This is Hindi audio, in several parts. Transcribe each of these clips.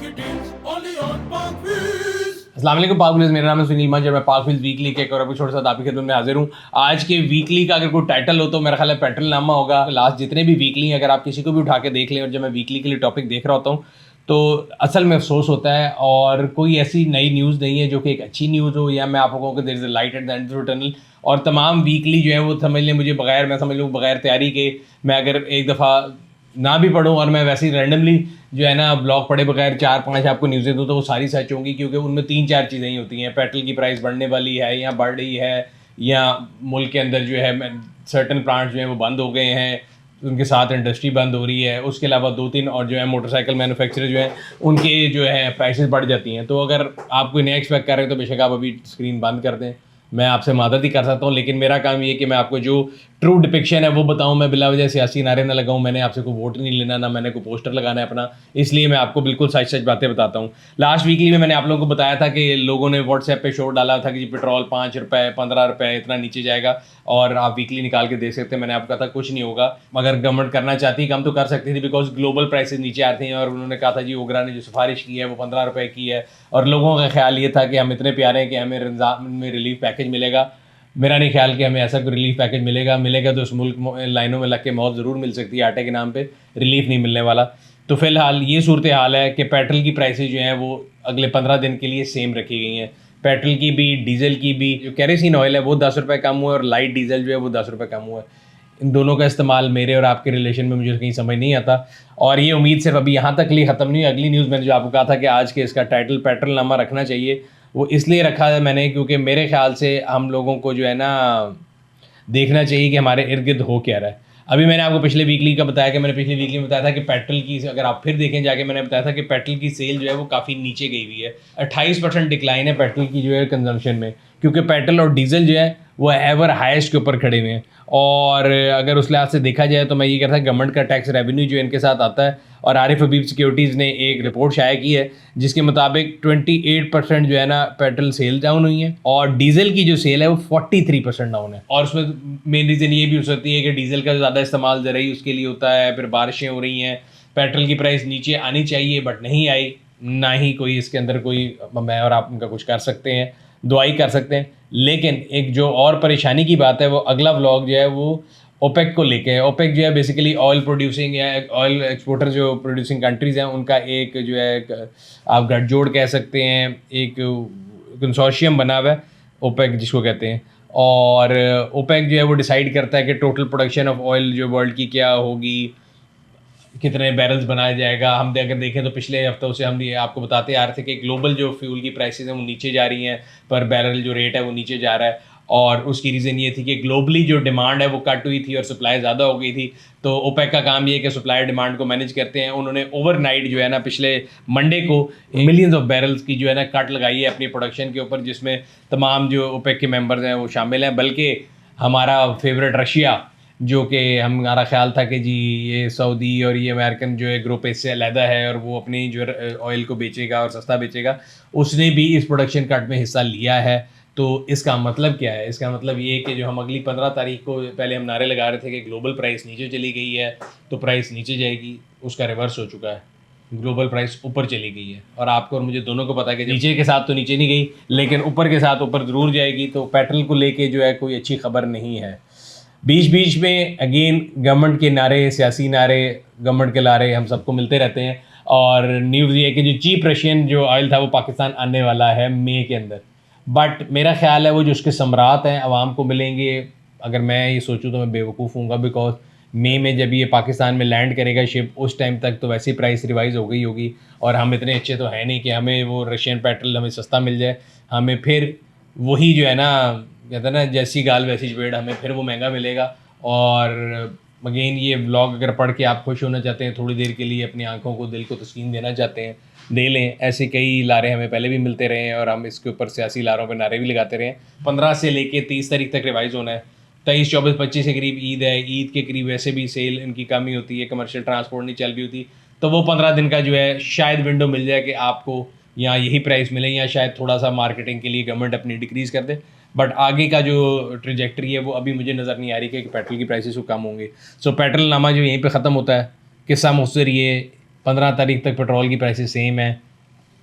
अस्सलाम वालेकुम पाक व्यूअर्स, मेरा नाम है सुनील मंज और मैं पाक व्यूअर्स वीकली के और एपिसोड के साथ आपकी खिदमत में हाजिर हूँ। आज के वीकली का अगर कोई टाइटल हो तो मेरा ख्याल है पेट्रोल नामा होगा। लास्ट जितने भी वीकली हैं अगर आप किसी को भी उठा के देख लें, और जब मैं वीकली के लिए टॉपिक देख रहा होता हूँ तो असल में अफसोस होता है, और कोई ऐसी नई न्यूज़ नहीं है जो कि एक अच्छी न्यूज़ हो, या मैं आप लोगों को there is a light at the end of the tunnel. और तमाम वीकली जो है वो समझ लें मुझे बगैर, मैं समझ लूँ बगैर तैयारी के, मैं अगर एक दफ़ा ना भी पढ़ूँ और मैं वैसे ही रैंडमली जो है ना ब्लॉग पढ़े बगैर 4-5 आपको न्यूज़ें दूँ तो वो सारी सच होंगी, क्योंकि उनमें 3-4 चीज़ें ही होती हैं। पेट्रोल की प्राइस बढ़ने वाली है या बढ़ रही है, या मुल्क के अंदर जो है सर्टन प्लांट्स जो हैं वो बंद हो गए हैं, उनके साथ इंडस्ट्री बंद हो रही है। उसके अलावा 2-3 और जो है मोटरसाइकिल मैन्युफैक्चरर जो हैं उनके जो है प्राइसेस बढ़ जाती हैं। तो अगर आप कोई नया एक्सपेक्ट कर रहे हैं तो बेशक आप अभी स्क्रीन बंद कर दें, मैं आपसे मदद ही कर सकता हूँ, लेकिन मेरा काम ये है कि मैं आपको जो ट्रू डिपिक्शन है वो बताऊँ। मैं बिला वजह सियासी नारे ना लगाऊँ, मैंने आपसे कोई वोट नहीं लेना, ना मैंने कोई पोस्टर लगाना है अपना, इसलिए मैं आपको बिल्कुल सच सच बातें बताता हूँ। लास्ट वीकली में मैंने आप लोगों को बताया था कि लोगों ने व्हाट्सएप पे शो डाला था कि जी पेट्रोल 5 रुपये 15 रुपये इतना नीचे जाएगा, और आप वीकली निकाल के देख सकते हैं। मैंने आपको कहा था कुछ नहीं होगा, मगर गवर्नमेंट करना चाहती कम तो कर सकती थी, बिकॉज ग्लोबल प्राइसेस नीचे आते हैं। और उन्होंने कहा था जी ओगरा ने जो सिफारिश की है वो 15 रुपये की है, और लोगों का ख्याल ये था कि हम इतने प्यारे हैं कि हमें रमज़ान में रिलीफ पैकेज मिलेगा। मेरा नहीं ख्याल कि हमें ऐसा कोई रिलीफ पैकेज मिलेगा तो उस मुल्क लाइनों में लग के मौत ज़रूर मिल सकती है, आटे के नाम पे रिलीफ नहीं मिलने वाला। तो फ़िलहाल ये सूरत हाल है कि पेट्रोल की प्राइसेस जो हैं वो अगले 15 दिन के लिए सेम रखी गई हैं। पेट्रोल की भी, डीजल की भी। जो केरोसिन ऑयल है वो 10 रुपये कम हुआ है, और लाइट डीजल जो है वो 10 रुपये कम हुआ है। इन दोनों का इस्तेमाल मेरे और आपके रिलेशन में मुझे कहीं समझ नहीं आता, और ये उम्मीद सिर्फ अभी यहाँ तक लिए ख़त्म नहीं। अगली न्यूज़ मैंने जो आपको कहा था कि आज के इसका टाइटल पेट्रोल नामा रखना चाहिए, वो इसलिए रखा है मैंने क्योंकि मेरे ख्याल से हम लोगों को जो है ना देखना चाहिए कि हमारे इर्द गिर्द हो क्या रहा है। अभी मैंने आपको पिछले वीकली का बताया कि मैंने पिछले वीकली में बताया था कि पेट्रोल की, अगर आप फिर देखें जाके, मैंने बताया था कि पेट्रोल की सेल जो है वो काफ़ी नीचे गई हुई है। 28% डिक्लाइन है पेट्रोल की जो है कंजम्पशन में, क्योंकि पेट्रोल और डीजल जो है वो एवर हाईएस्ट के ऊपर खड़े हुए हैं। और अगर उस लिहाज से देखा जाए तो मैं ये कहता हूँ गवर्नमेंट का टैक्स रेवेन्यू जो इनके साथ आता है, और आरिफ हबीब सिक्योरिटीज़ ने एक रिपोर्ट शाया की है जिसके मुताबिक 28% जो है ना पेट्रोल सेल डाउन हुई है, और डीजल की जो सेल है वो 43% डाउन है। और उसमें मेन रीज़न ये भी हो सकती है कि डीजल का ज़्यादा इस्तेमाल ज़रूरी उसके लिए होता है, फिर बारिशें हो रही हैं, पेट्रोल की प्राइस नीचे आनी चाहिए बट नहीं आई, ना ही कोई इसके अंदर कोई मैं और आप उनका कुछ कर सकते हैं, दुआई कर सकते हैं। लेकिन एक जो और परेशानी की बात है वो अगला व्लॉग जो है वो ओपेक को लेके है। ओपेक जो है बेसिकली ऑयल प्रोड्यूसिंग या ऑयल एक्सपोर्टर जो प्रोड्यूसिंग कंट्रीज़ हैं उनका एक जो है आप गठजोड़ कह सकते हैं, एक कंसोर्शियम बना हुआ है ओपेक जिसको कहते हैं। और ओपेक जो है वो डिसाइड करता है कि टोटल प्रोडक्शन ऑफ ऑयल जो वर्ल्ड की क्या होगी, कितने बैरल्स बनाया जाएगा। हम अगर देखें तो पिछले हफ्तों से हम ये आपको बताते आ रहे थे कि ग्लोबल जो फ्यूल की प्राइसेस हैं वो नीचे जा रही हैं, पर बैरल जो रेट है वो नीचे जा रहा है। और उसकी रीज़न ये थी कि ग्लोबली जो डिमांड है वो कट हुई थी और सप्लाई ज़्यादा हो गई थी। तो ओपेक का काम ये है कि सप्लाई डिमांड को मैनेज करते हैं। उन्होंने ओवरनाइट जो है ना पिछले मंडे को मिलियंस ऑफ बैरल्स की जो है ना कट लगाई है अपनी प्रोडक्शन के ऊपर, जिसमें तमाम जो ओपेक के मेंबर्स हैं वो शामिल हैं। बल्कि हमारा फेवरेट रशिया, जो कि हमारा ख्याल था कि जी ये सऊदी और ये अमेरिकन जो है ग्रुप इससे अलहदा है और वो अपनी जो ऑयल को बेचेगा और सस्ता बेचेगा, उसने भी इस प्रोडक्शन कट में हिस्सा लिया है। तो इसका मतलब क्या है? इसका मतलब ये है कि जो हम अगली 15 तारीख को पहले हम नारे लगा रहे थे कि ग्लोबल प्राइस नीचे चली गई है तो प्राइस नीचे जाएगी, उसका रिवर्स हो चुका है। ग्लोबल प्राइस ऊपर चली गई है, और आपको और मुझे दोनों को पता है कि नीचे के साथ तो नीचे नहीं गई, लेकिन ऊपर के साथ ऊपर ज़रूर जाएगी। तो पेट्रोल को लेके जो है कोई अच्छी खबर नहीं है। बीच बीच में अगेन गवर्नमेंट के नारे, सियासी नारे, गवर्नमेंट के नारे हम सबको मिलते रहते हैं। और न्यूज़ ये है कि जो चीप रशियन जो ऑयल था वो पाकिस्तान आने वाला है मई के अंदर। बट मेरा ख्याल है वो जो उसके सम्राट हैं आवाम को मिलेंगे। अगर मैं ये सोचूं तो मैं बेवकूफ़ हूँगा, बिकॉज मई में जब ये पाकिस्तान में लैंड करेगा शिप, उस टाइम तक तो वैसी प्राइस रिवाइज़ हो गई होगी, और हम इतने अच्छे तो हैं नहीं कि हमें वो रशियन पेट्रोल हमें सस्ता मिल जाए। हमें फिर वही जो है ना कहते हैं ना जैसी गाल वैसी चपेट, हमें फिर वो महंगा मिलेगा। और अगेन ये व्लॉग अगर पढ़ के आप खुश होना चाहते हैं, थोड़ी देर के लिए अपनी आंखों को, दिल को तस्कीन देना चाहते हैं, दे लें। ऐसे कई लारे हमें पहले भी मिलते रहे हैं और हम इसके ऊपर सियासी लारों पर नारे भी लगाते रहे हैं। 15 से लेके 30 तारीख तक रिवाइज़ होना है। 23, 24, 25 के करीब ईद है, ईद के करीब वैसे भी सेल इनकी कमी होती है, कमर्शियल ट्रांसपोर्ट नहीं चल रही होती, तो वो 15 दिन का जो है शायद विंडो मिल जाए कि आपको या यही प्राइस मिले, या शायद थोड़ा सा मार्केटिंग के लिए गवर्नमेंट अपनी डिक्रीज़ कर दे। बट आगे का जो ट्रेजेक्ट्री है वो अभी मुझे नज़र नहीं आ रही कि पेट्रोल की प्राइसेस को कम होंगे। सो पेट्रोल नामा जो यहीं पे ख़त्म होता है, किस्सा मुझसे ये 15 तारीख तक पेट्रोल की प्राइसेस सेम है,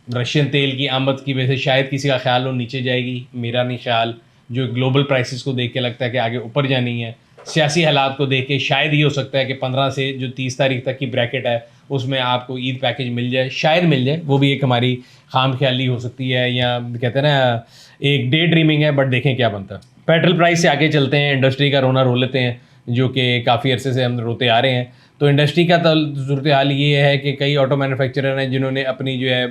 रशियन तेल की आमद की वजह से शायद किसी का ख्याल हो नीचे जाएगी, मेरा नहीं ख्याल। जो ग्लोबल प्राइसेस को देख के लगता है कि आगे ऊपर जानी है। सियासी हालात को देख के शायद ये हो सकता है कि 15 से जो 30 तारीख तक की ब्रैकेट है उसमें आपको ईद पैकेज मिल जाए, शायद मिल जाए। वो भी एक हमारी खाम ख्याली हो सकती है, या कहते हैं ना एक डे ड्रीमिंग है, बट देखें क्या बनता है। पेट्रोल प्राइस से आगे चलते हैं, इंडस्ट्री का रोना रो लेते हैं, जो कि काफ़ी अरसे से हम रोते आ रहे हैं। तो इंडस्ट्री का सूरत हाल ये है कि कई ऑटो मैन्युफैक्चरर हैं जिन्होंने अपनी जो है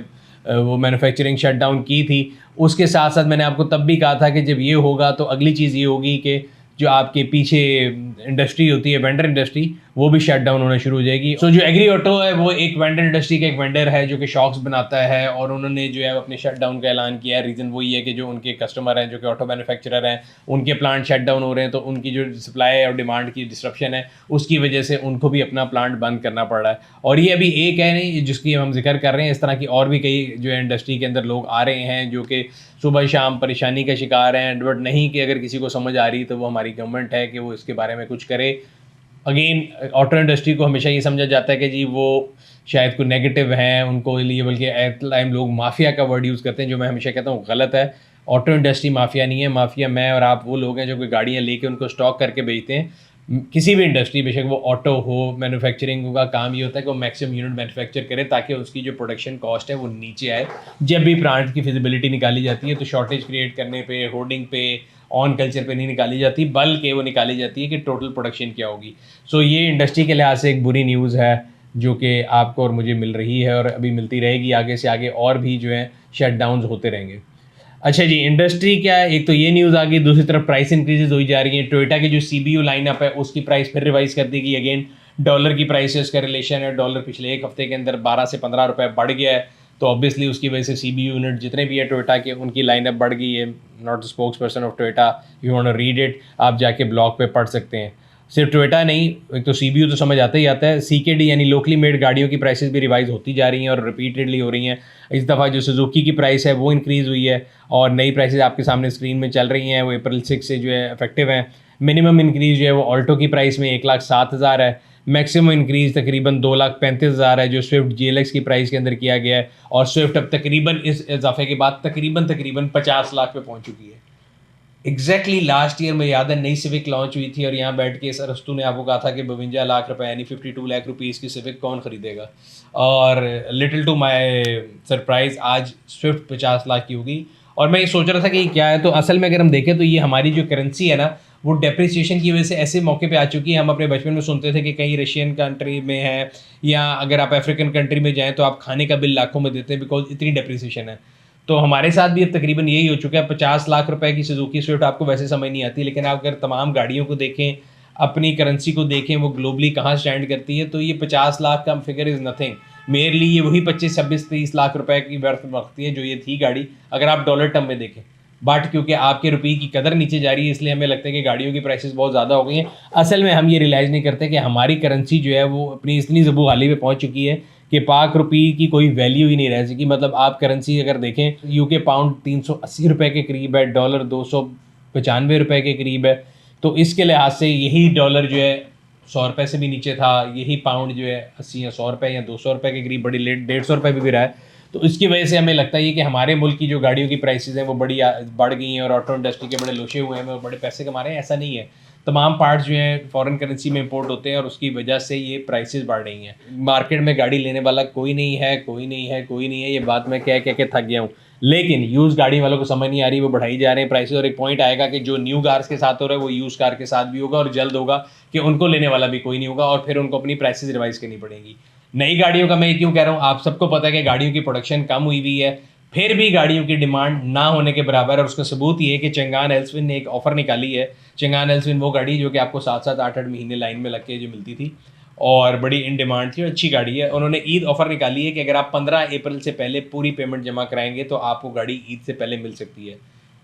वो मैन्युफैक्चरिंग शट डाउन की थी। उसके साथ साथ मैंने आपको तब भी कहा था कि जब ये होगा तो अगली चीज़ ये होगी कि जो आपके पीछे इंडस्ट्री होती है, वेंडर इंडस्ट्री, वो भी शट डाउन होना शुरू हो जाएगी। सो जो एग्री ऑटो है वो एक वेंडर इंडस्ट्री का एक वेंडर है जो कि शॉक्स बनाता है, और उन्होंने जो है अपने शट डाउन का ऐलान किया है। रीज़न वही है कि जो उनके कस्टमर हैं जो कि ऑटो मैन्युफैक्चरर हैं, उनके प्लांट शट डाउन हो रहे हैं, तो उनकी जो सप्लाई और डिमांड की डिस्ट्रप्शन है उसकी वजह से उनको भी अपना प्लांट बंद करना पड़ रहा है। और ये अभी एक है नहीं जिसकी हम जिक्र कर रहे हैं, इस तरह की और भी कई जो है इंडस्ट्री के अंदर लोग आ रहे हैं जो कि सुबह शाम परेशानी का शिकार हैं। बट नहीं कि अगर किसी को समझ आ रही तो वो हमारी गवर्नमेंट है कि वो इसके बारे में कुछ करे। अगेन ऑटो इंडस्ट्री को हमेशा ये समझा जाता है कि जी वो शायद कोई नेगेटिव हैं उनको लिए, बल्कि एट टाइम लोग माफिया का वर्ड यूज़ करते हैं, जो मैं हमेशा कहता हूँ गलत है। ऑटो इंडस्ट्री माफिया नहीं है, माफिया मैं और आप वो लोग हैं जो कोई गाड़ियाँ लेके उनको स्टॉक करके बेचते हैं। किसी भी इंडस्ट्री, बेशक वो ऑटो हो, मैन्युफैक्चरिंग का काम ये होता है कि वो मैक्सिमम यूनिट मैन्युफैक्चर करे ताकि उसकी जो प्रोडक्शन कॉस्ट है वो नीचे आए। जब भी प्लांट की फिजिबिलिटी निकाली जाती है तो शॉर्टेज क्रिएट करने पे, होर्डिंग पे, ऑन कल्चर पे नहीं निकाली जाती, बल्कि वो निकाली जाती है कि टोटल प्रोडक्शन क्या होगी। सो ये इंडस्ट्री के लिहाज से एक बुरी न्यूज़ है जो कि आपको और मुझे मिल रही है और अभी मिलती रहेगी आगे से आगे, और भी जो है शट डाउन होते रहेंगे। अच्छा जी, इंडस्ट्री क्या है, एक तो ये न्यूज़ आ गई, दूसरी तरफ प्राइस इंक्रीजेज हो जा रही है। टोयोटा की जो सीबीयू लाइनअप है उसकी प्राइस फिर रिवाइज कर दी गई। अगेन डॉलर की प्राइसेस का रिलेशन है, डॉलर पिछले एक हफ्ते के अंदर 12 से 15 रुपए बढ़ गया है, तो ऑब्वियसली उसकी वजह से सीबीयू यूनिट जितने भी है टोयोटा के उनकी लाइनअप बढ़ गई है। Not the spokesperson of Toyota, you want to read it, आप जाके ब्लॉग पे पढ़ सकते हैं। सिर्फ टोयोटा नहीं, एक तो सीबीयू तो समझ आता ही आता है, सीकेडी यानी लोकली मेड गाड़ियों की प्राइसेस भी रिवाइज होती जा रही हैं और रिपीटेडली हो रही हैं। इस दफ़ा जो सुजुकी की प्राइस है वो इंक्रीज़ हुई है और नई प्राइसेस आपके सामने स्क्रीन में चल रही हैं, वो अप्रैल 6 से जो है इफेक्टिव हैं। मिनिमम इंक्रीज़ जो है वो ऑल्टो की प्राइस में 1,07,000 है, मैक्सिमम इंक्रीज़ तकरीबन 2,35,000 है जो स्विफ्ट GLX की प्राइस के अंदर किया गया है, और स्विफ्ट अब तकरीबन इस इजाफे के बाद तकरीबन 50 लाख पे पहुंच चुकी है। एग्जैक्टली लास्ट ईयर में याद है नई सिविक लॉन्च हुई थी और यहाँ बैठ के सरस्तु ने आपको कहा था कि 52 लाख रुपए यानी 52 लाख रुपीज़ की सिविक कौन खरीदेगा, और लिटिल टू माय सरप्राइज आज स्विफ्ट 50 लाख की होगी। और मैं ये सोच रहा था कि ये क्या है, तो असल में अगर हम देखें तो ये हमारी जो करेंसी है ना वो डेप्रिसिएशन की वजह से ऐसे मौके पे आ चुकी है। हम अपने बचपन में सुनते थे कि कहीं रशियन कंट्री में है या अगर आप अफ्रीकन कंट्री में जाएँ तो आप खाने का बिल लाखों में देते हैं बिकॉज इतनी डेप्रिसिएशन है। तो हमारे साथ भी अब तकरीबन यही हो चुका है। 50 लाख रुपए की सुजुकी स्विफ्ट आपको वैसे समझ नहीं आती, लेकिन आप अगर तमाम गाड़ियों को देखें, अपनी करेंसी को देखें, वो ग्लोबली कहाँ स्टैंड करती है, तो ये 50 लाख का फिगर इज़ नथिंग। मेरे लिए ये वही 25, 26, 30 लाख रुपए की वर्थ रखती है जो ये थी गाड़ी, अगर आप डॉलर टर्म में देखें। बट क्योंकि आपके रुपये की कदर नीचे जा रही है इसलिए हमें लगता है कि गाड़ियों की प्राइसेस बहुत ज़्यादा हो गई हैं। असल में हम ये रियलाइज़ नहीं करते कि हमारी करेंसी जो है वो अपनी इतनी ज़बू हाली पे पहुँच चुकी है कि पाक रुपये की कोई वैल्यू ही नहीं रह सकी। मतलब आप करेंसी अगर देखें, यूके पाउंड 380 रुपये के करीब है, डॉलर 295 रुपये के करीब है। तो इसके लिहाज से यही डॉलर जो है 100 रुपये से भी नीचे था, यही पाउंड जो है 80 या 100 रुपये या 200 रुपये के करीब बड़ी लेट 150 रुपये भी रहा है। तो इसकी वजह से हमें लगता है कि हमारे मुल्क की जो गाड़ियों की प्राइसेस हैं वो बड़ी बढ़ गई हैं और ऑटो इंडस्ट्री के बड़े लोशे हुए हैं और बड़े पैसे कमा रहे हैं। ऐसा नहीं है, तमाम पार्ट्स जो हैं फॉरेन करेंसी में इंपोर्ट होते हैं और उसकी वजह से ये प्राइसेस बढ़ रही हैं। मार्केट में गाड़ी लेने वाला कोई नहीं है, कोई नहीं है, कोई नहीं है, ये बात मैं कह के थक गया हूँ। लेकिन यूज़ गाड़ी वालों को समझ नहीं आ रही, वो बढ़ाई जा रहे हैं प्राइसेस, और एक पॉइंट आएगा कि जो न्यू कार्स के साथ हो रहा है वो यूज़ कार के साथ भी होगा, और जल्द होगा कि उनको लेने वाला भी कोई नहीं होगा और फिर उनको अपनी प्राइसेस रिवाइज करनी पड़ेगी। नई गाड़ियों का मैं क्यों कह रहा हूँ, आप सबको पता है कि गाड़ियों की प्रोडक्शन कम हुई हुई है, फिर भी गाड़ियों की डिमांड ना होने के बराबर है। और उसका सबूत ये है कि चंगान एल्सविन ने एक ऑफ़र निकाली है। चंगान एल्सविन वो गाड़ी जो कि आपको 7-7, 8-8 महीने लाइन में लग के जो मिलती थी और बड़ी इन डिमांड थी और अच्छी गाड़ी है। उन्होंने ईद ऑफ़र निकाली है कि अगर आप 15 अप्रैल से पहले पूरी पेमेंट जमा कराएंगे तो आपको गाड़ी ईद से पहले मिल सकती है।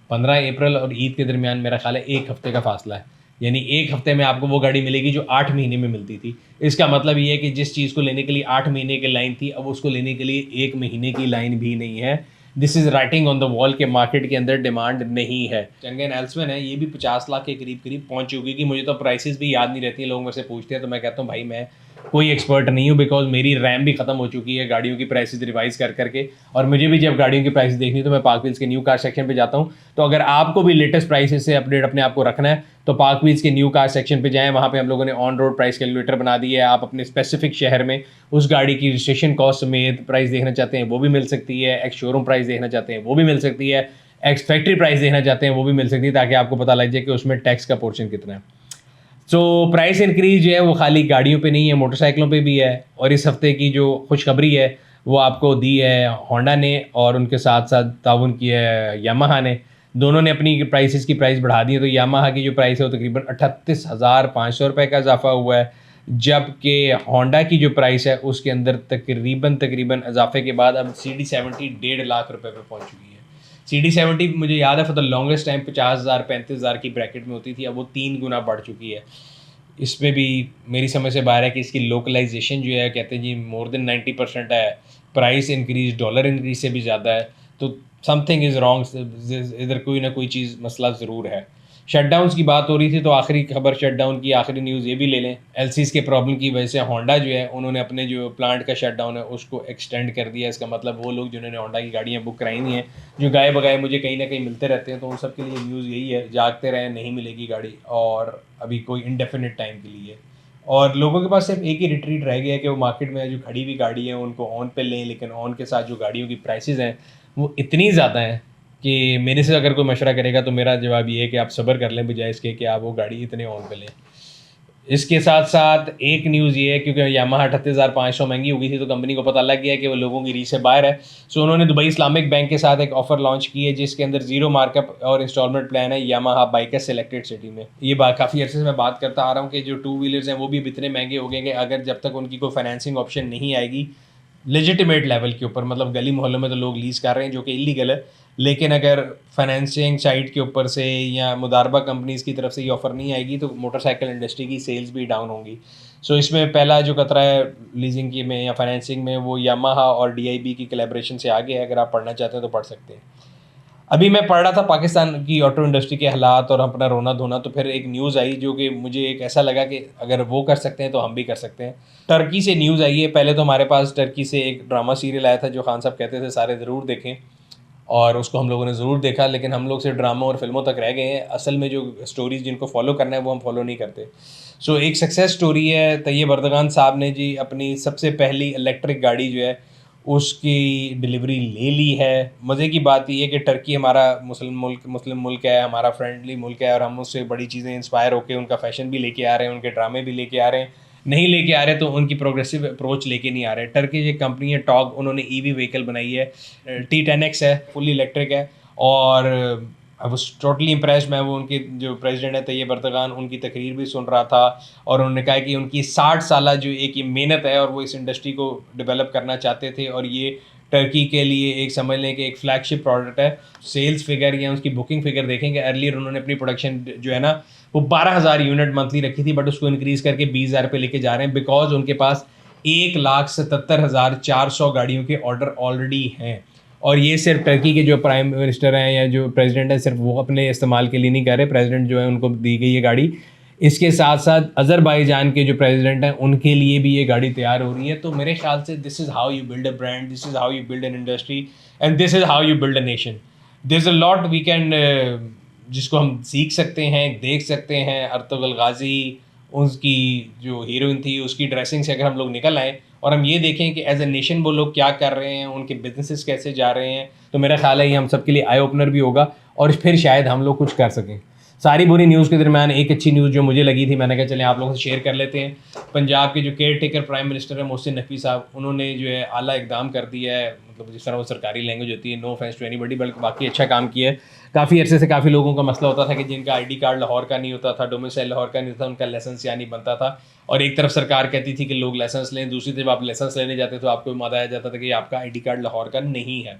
15 अप्रैल और ईद के दरमियान मेरा ख्याल है 1 हफ्ते का फासला है, यानी 1 हफ्ते में आपको वो गाड़ी मिलेगी जो 8 महीने में मिलती थी। इसका मतलब ये है कि जिस चीज़ को लेने के लिए 8 महीने की लाइन थी, अब उसको लेने के लिए 1 महीने की लाइन भी नहीं है। This is writing on the wall के मार्केट के अंदर डिमांड नहीं है। चंगेन एल्सविन है, ये भी 50 लाख के करीब पहुंच चुकी कि मुझे तो प्राइसेस भी याद नहीं रहती हैं। लोग मेरे से पूछते हैं तो मैं कहता हूँ भाई मैं कोई एक्सपर्ट नहीं हूँ, बिकॉज मेरी रैम भी ख़त्म हो चुकी है गाड़ियों की प्राइसेस रिवाइज कर करके, और मुझे भी जब गाड़ियों की प्राइस देखनी तो मैं पार्क व्हील्स के न्यू कार सेक्शन पे जाता हूँ। तो अगर आपको भी लेटेस्ट प्राइसेस से अपडेट अपने आप को रखना है तो पार्क व्हील्स के न्यू कार सेक्शन पे जाएं, वहाँ पे हम लोगों ने ऑन रोड प्राइस कैलकुलेटर बना दी है। आप अपने स्पेसिफिक शहर में उस गाड़ी की रजिस्ट्रेशन कॉस्ट समेत प्राइस देखना चाहते हैं वो भी मिल सकती है, एक्स शोरूम प्राइस देखना चाहते हैं वो भी मिल सकती है, एक्स फैक्ट्री प्राइस देखना चाहते हैं वो भी मिल सकती है, ताकि आपको पता लग जाए कि उसमें टैक्स का पोर्शन कितना है। सो प्राइस इंक्रीज जो है वो खाली गाड़ियों पे नहीं है, मोटरसाइकिलों पे भी है। और इस हफ्ते की जो खुशखबरी है वो आपको दी है होंडा ने, और उनके साथ साथ ताउन की है यामाहा ने। दोनों ने अपनी प्राइसेस की प्राइस बढ़ा दी है। तो यामाहा की जो प्राइस है वो तकरीबन 38,500 रुपये का इजाफा हुआ है, जबकि होंडा की जो प्राइस है उसके अंदर तकरीबन इजाफे के बाद अब CD70 1.5 लाख रुपये पे पहुंच चुकी है। CD70 मुझे याद है फॉर द लॉन्गेस्ट टाइम 50,000 35,000 की ब्रैकेट में होती थी, अब वो 3 गुना बढ़ चुकी है। इसमें भी मेरी समझ से बाहर है कि इसकी लोकलाइजेशन जो है, कहते हैं जी मोर देन 90% है, प्राइस इंक्रीज डॉलर इंक्रीज से भी ज़्यादा है। तो समथिंग इज़ रॉन्ग, इधर कोई ना कोई चीज़ मसला ज़रूर है। शटडाउन्स की बात हो रही थी तो आखिरी खबर, शटडाउन की आखिरी न्यूज़ ये भी ले लें। एलसीज के प्रॉब्लम की वजह से होंडा जो है उन्होंने अपने जो प्लांट का शटडाउन है उसको एक्सटेंड कर दिया। इसका मतलब वो लोग जिन्होंने होंडा की गाड़ियाँ बुक कराई हुई हैं, जो गाए बगाए मुझे कहीं ना कहीं मिलते रहते हैं, तो उन सब के लिए न्यूज़ यही है, जागते रहें, नहीं मिलेगी गाड़ी, और अभी कोई इंडेफिनिट टाइम के लिए। और लोगों के पास सिर्फ एक ही रिट्रीट रह गया है कि वो मार्केट में जो खड़ी हुई गाड़ी है उनको ऑन पे लें, लेकिन ऑन के साथ जो गाड़ियों की प्राइसेस हैं वो इतनी ज़्यादा हैं कि मेरे से अगर कोई मशवरा करेगा तो मेरा जवाब ये है कि आप सब्र कर लें, बजाय इसके कि आप वो गाड़ी इतने ऑन पे लें। इसके साथ साथ एक न्यूज़ ये है, क्योंकि यामाहा 38,500 महंगी हो गई थी तो कंपनी को पता लग गया कि वो लोगों की रीच से बाहर है। सो उन्होंने दुबई इस्लामिक बैंक के साथ एक ऑफर लॉन्च की है जिसके अंदर जीरो मार्कअप और इंस्टॉलमेंट प्लान है यामाहा बाइकर सेलेक्टेड सिटी में। ये बात काफ़ी अर्से से मैं बात करता आ रहा हूँ कि जो टू व्हीलर्स हैं वो भी इतने महंगे हो गए कि अगर जब तक उनकी कोई फाइनेंसिंग ऑप्शन नहीं आएगी लेजिटिमेट लेवल के ऊपर, मतलब गली मोहल्लों में तो लोग लीज़ कर रहे हैं जो कि इलीगल है, लेकिन अगर फाइनेंसिंग साइड के ऊपर से या मुदारबा कंपनीज़ की तरफ से ये ऑफ़र नहीं आएगी तो मोटरसाइकिल इंडस्ट्री की सेल्स भी डाउन होंगी। सो इसमें पहला जो खतरा है लीजिंग की में या फाइनेंसिंग में वो यामाहा और DIB की कोलैबोरेशन से आगे है। अगर आप पढ़ना चाहते हैं तो पढ़ सकते हैं। अभी मैं पढ़ रहा था पाकिस्तान की ऑटो इंडस्ट्री के हालात और अपना रोना धोना, तो फिर एक न्यूज़ आई जो कि मुझे एक ऐसा लगा कि अगर वो कर सकते हैं तो हम भी कर सकते हैं। टर्की से न्यूज़ आई है। पहले तो हमारे पास टर्की से एक ड्रामा सीरियल आया था जो खान साहब कहते थे सारे ज़रूर देखें, और उसको हम लोगों ने ज़रूर देखा, लेकिन हम लोग सिर्फ ड्रामा और फिल्मों तक रह गए हैं। असल में जो स्टोरीज़ जिनको फॉलो करना है वो हम फॉलो नहीं करते। सो एक सक्सेस स्टोरी है, तैयब अर्दगान साहब ने जी अपनी सबसे पहली इलेक्ट्रिक गाड़ी जो है उसकी डिलीवरी ले ली है। मज़े की बात ये है कि टर्की हमारा मुस्लिम मुल्क है, हमारा फ्रेंडली मुल्क है, और हम उससे बड़ी चीज़ें इंस्पायर होकर उनका फ़ैशन भी लेके आ रहे हैं, उनके ड्रामे भी लेके आ रहे हैं। नहीं लेके आ रहे तो उनकी प्रोग्रेसिव अप्रोच लेके नहीं आ रहे। टर्की एक कंपनी है टॉग, उन्होंने EV व्हीकल बनाई है, T10X है, फुली इलेक्ट्रिक है, और आई वाज टोटली इम्प्रेस्ड। मैं वो उनके जो प्रेसिडेंट है तैयब अर्दगान, उनकी तकरीर भी सुन रहा था, और उन्होंने कहा कि उनकी 60 साल जो एक ये मेहनत है और वो इस इंडस्ट्री को डेवलप करना चाहते थे, और ये टर्की के लिए एक समझ लें कि एक फ्लैगशिप प्रोडक्ट है। सेल्स फिगर या उसकी बुकिंग फिगर देखेंगे, अर्लियर उन्होंने अपनी प्रोडक्शन जो है ना वो 12,000 यूनिट मंथली रखी थी, बट उसको इंक्रीज़ करके 20,000 पे लेके जा रहे हैं, बिकॉज उनके पास 1,77,400 गाड़ियों के ऑर्डर ऑलरेडी हैं। और ये सिर्फ टर्की के जो प्राइम मिनिस्टर हैं या जो प्रेसिडेंट हैं सिर्फ वो अपने इस्तेमाल के लिए नहीं कर रहे, प्रेसिडेंट जो है उनको दी गई ये गाड़ी। इसके साथ साथ अज़रबाईजान के जो प्रेसिडेंट हैं उनके लिए भी ये गाड़ी तैयार हो रही है। तो मेरे ख्याल से this is how you build a brand, this is how you build an industry, and this is how you build a nation. There is a lot we can जिसको हम सीख सकते हैं, देख सकते हैं। अर्तुगरुल गाजी, उसकी जो हीरोइन थी उसकी ड्रेसिंग से अगर हम लोग निकल आएँ और हम ये देखें कि एज ए नेशन वो लोग क्या कर रहे हैं, उनके बिजनेसेस कैसे जा रहे हैं, तो मेरा ख्याल है ये हम सबके लिए आई ओपनर भी होगा, और फिर शायद हम लोग कुछ कर सकें। सारी बुरी न्यूज़ के दरमियान एक अच्छी न्यूज़ जो मुझे लगी थी, मैंने कहा चले आप लोगों से शेयर कर लेते हैं। पंजाब के जो केयर टेकर प्राइम मिनिस्टर है मोहसिन नकवी साहब, उन्होंने जो है आला इकदाम कर दिया है, मतलब जिस तरह वो सरकारी लैंग्वेज होती है, नो ऑफेंस टू एनीबॉडी, बल्कि बाकी अच्छा काम किया है। काफ़ी अरसे से काफ़ी लोगों का मसला होता था कि जिनका ID कार्ड लाहौर का नहीं होता था, डोमिसाइल लाहौर का नहीं होता, उनका लाइसेंस यहाँ नहीं बनता था, और एक तरफ सरकार कहती थी कि लोग लाइसेंस लें, दूसरी तरफ आप लाइसेंस लेने जाते तो आपको बताया जाता था कि आपका ID कार्ड लाहौर का नहीं है।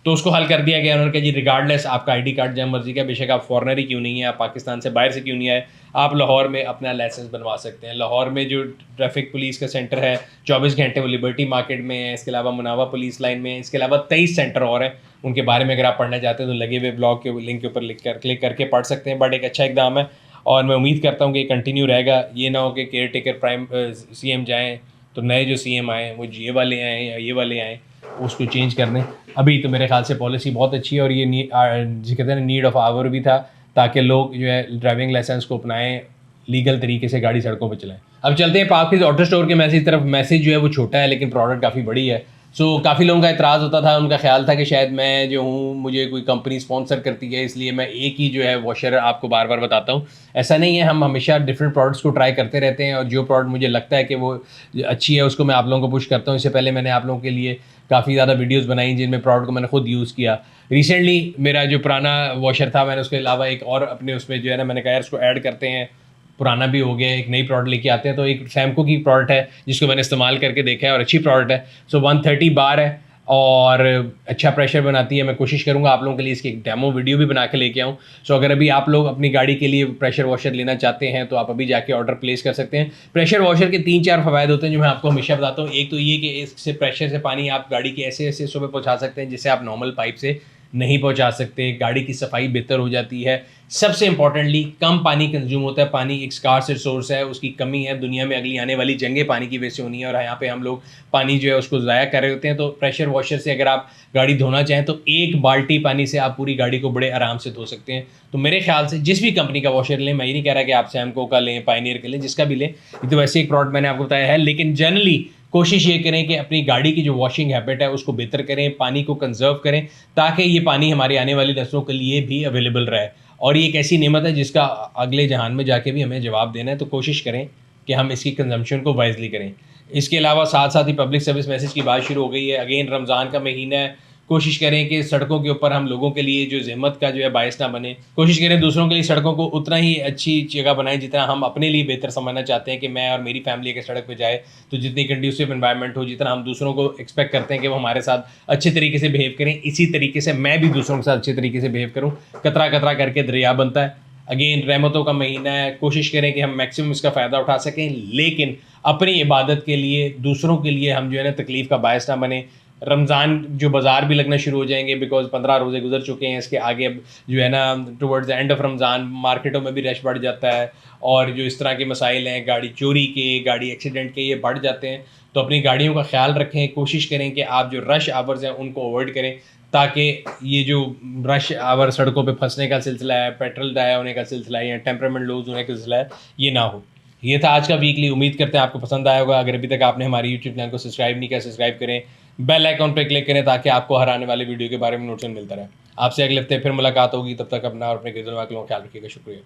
तो उसको हल कर दिया गया। उन्होंने कहा जी रिगार्डलेस आपका ID कार्ड जब मर्जी का, बेशक आप फॉरनर ही क्यों नहीं है, आप पाकिस्तान से बाहर से क्यों नहीं आए, आप लाहौर में अपना लाइसेंस बनवा सकते हैं। लाहौर में जो ट्रैफिक पुलिस का सेंटर है 24 घंटे वो लिबर्टी मार्केट में है, इसके अलावा मुनावा पुलिस लाइन में है, इसके अलावा 23 सेंटर और हैं। उनके बारे में अगर आप पढ़ना चाहते हैं तो लगे हुए ब्लॉग के लिंक के ऊपर क्लिक करके पढ़ सकते हैं। बट एक अच्छा इकदाम है। और मैं उम्मीद करता हूँ कि कंटिन्यू रहेगा। ये ना हो कि केयर टेकर प्राइम CM जाएँ तो नए जो CM आए वो ये वाले आएँ या ये वाले आएँ, उसको चेंज कर दें। अभी तो मेरे ख्याल से पॉलिसी बहुत अच्छी है और ये जो कहते हैं नीड ऑफ आवर भी था, ताकि लोग जो है ड्राइविंग लाइसेंस को अपनाएं, लीगल तरीके से गाड़ी सड़कों पर चलाएं। अब चलते हैं पार्क ऑटो स्टोर के मैसेज तरफ। मैसेज जो है वो छोटा है लेकिन प्रोडक्ट काफ़ी बड़ी है। सो काफ़ी लोगों का एतराज़ होता था, उनका ख्याल था कि शायद मैं जो हूँ मुझे कोई कंपनी स्पॉन्सर करती है इसलिए मैं एक ही जो है वॉशर आपको बार बार बताता हूँ। ऐसा नहीं है, हम हमेशा डिफरेंट प्रोडक्ट्स को ट्राई करते रहते हैं और जो प्रोडक्ट मुझे लगता है कि वो अच्छी है उसको मैं आप लोगों को पुश करता हूँ। इससे पहले मैंने आप लोगों के लिए काफ़ी ज़्यादा वीडियोस बनाई जिनमें प्रोडक्ट को मैंने खुद यूज़ किया। रिसेंटली मेरा जो पुराना वॉशर था मैंने उसके अलावा एक और अपने उसमें जो है ना मैंने कहा यार इसको ऐड करते हैं, पुराना भी हो गया, एक नई प्रोडक्ट लेके आते हैं। तो एक सैमको की प्रोडक्ट है जिसको मैंने इस्तेमाल करके देखा है और अच्छी प्रोडक्ट है। सो 130 बार है और अच्छा प्रेशर बनाती है। मैं कोशिश करूंगा आप लोगों के लिए इसकी एक डेमो वीडियो भी बना के लेके आऊँ। सो अगर अभी आप लोग अपनी गाड़ी के लिए प्रेशर वॉशर लेना चाहते हैं तो आप अभी जाके ऑर्डर प्लेस कर सकते हैं। प्रेशर वॉशर के 3-4 फ़वायद होते हैं जो मैं आपको हमेशा बताता हूँ। एक तो ये कि इससे प्रेशर से पानी आप गाड़ी के ऐसे ऐसे हिस्सों पर पहुँचा सकते हैं जिससे आप नॉर्मल पाइप से नहीं पहुंचा सकते। गाड़ी की सफाई बेहतर हो जाती है। सबसे इंपॉर्टेंटली कम पानी कंज्यूम होता है। पानी एक स्कार्स रिसोर्स है, उसकी कमी है। दुनिया में अगली आने वाली जंगें पानी की वजह से होनी है और यहाँ पे हम लोग पानी जो है उसको ज़ाया कर रहे होते हैं। तो प्रेशर वॉशर से अगर आप गाड़ी धोना चाहें तो एक बाल्टी पानी से आप पूरी गाड़ी को बड़े आराम से धो सकते हैं। तो मेरे ख्याल से जिस भी कंपनी का वॉशर लें, मैं ये नहीं कह रहा कि आप सैमको का लें, पायनियर का लें, जिसका भी लें, ये तो वैसे एक प्रोडक्ट मैंने आपको बताया है। लेकिन जनरली कोशिश ये करें कि अपनी गाड़ी की जो वॉशिंग हैबिट है उसको बेहतर करें, पानी को कंजर्व करें ताकि ये पानी हमारी आने वाली नस्लों के लिए भी अवेलेबल रहे। और ये एक ऐसी नेमत है जिसका अगले जहान में जाके भी हमें जवाब देना है। तो कोशिश करें कि हम इसकी कंजम्पशन को वाइजली करें। इसके अलावा साथ साथ ही पब्लिक सर्विस मैसेज की बात शुरू हो गई है। अगेन रमज़ान का महीना है, कोशिश करें कि सड़कों के ऊपर हम लोगों के लिए जो ज़हमत का जो है बायस ना बने। कोशिश करें दूसरों के लिए सड़कों को उतना ही अच्छी जगह बनाएं जितना हम अपने लिए बेहतर समझना चाहते हैं कि मैं और मेरी फैमिली अगर सड़क पे जाए तो जितनी कंड्यूसिव एनवायरनमेंट हो, जितना हम दूसरों को एक्सपेक्ट करते हैं कि वो हमारे साथ अच्छे तरीके से बिहेव करें, इसी तरीके से मैं भी दूसरों के साथ अच्छे तरीके से बिहेव करूँ। कतरा कतरा करके दरिया बनता है। अगेन रहमतों का महीना है, कोशिश करें कि हम मैक्सिमम इसका फ़ायदा उठा सकें, लेकिन अपनी इबादत के लिए, दूसरों के लिए हम जो है ना तकलीफ़ का बायस ना बने। रमज़ान जो बाज़ार भी लगना शुरू हो जाएंगे बिकॉज 15 रोज़े गुजर चुके हैं। इसके आगे जो है ना towards the end of Ramzan मार्केटों में भी रश बढ़ जाता है और जो इस तरह के मसाइल हैं गाड़ी चोरी के, गाड़ी एक्सीडेंट के, ये बढ़ जाते हैं। तो अपनी गाड़ियों का ख्याल रखें। कोशिश करें कि आप जो रश आवर्स हैं उनको अवॉइड करें ताकि ये जो रश आवर सड़कों पे फंसने का सिलसिला है, पेट्रोल ज़ाया होने का सिलसिला है या टेम्परामेंट लूज़ होने का सिलसिला है, ये ना हो। ये था आज का वीकली। उम्मीद करते हैं आपको पसंद आया होगा। अगर अभी तक आपने हमारे यूट्यूब चैनल को सब्सक्राइब नहीं किया, सब्सक्राइब करें, बेल आइकॉन पर क्लिक करें ताकि आपको हर आने वाले वीडियो के बारे में नोटिफिकेशन मिलता रहे। आपसे अगले हफ्ते फिर मुलाकात होगी। तब तक अपना और अपने गिरदन वालों का ख्याल रखिएगा। शुक्रिया।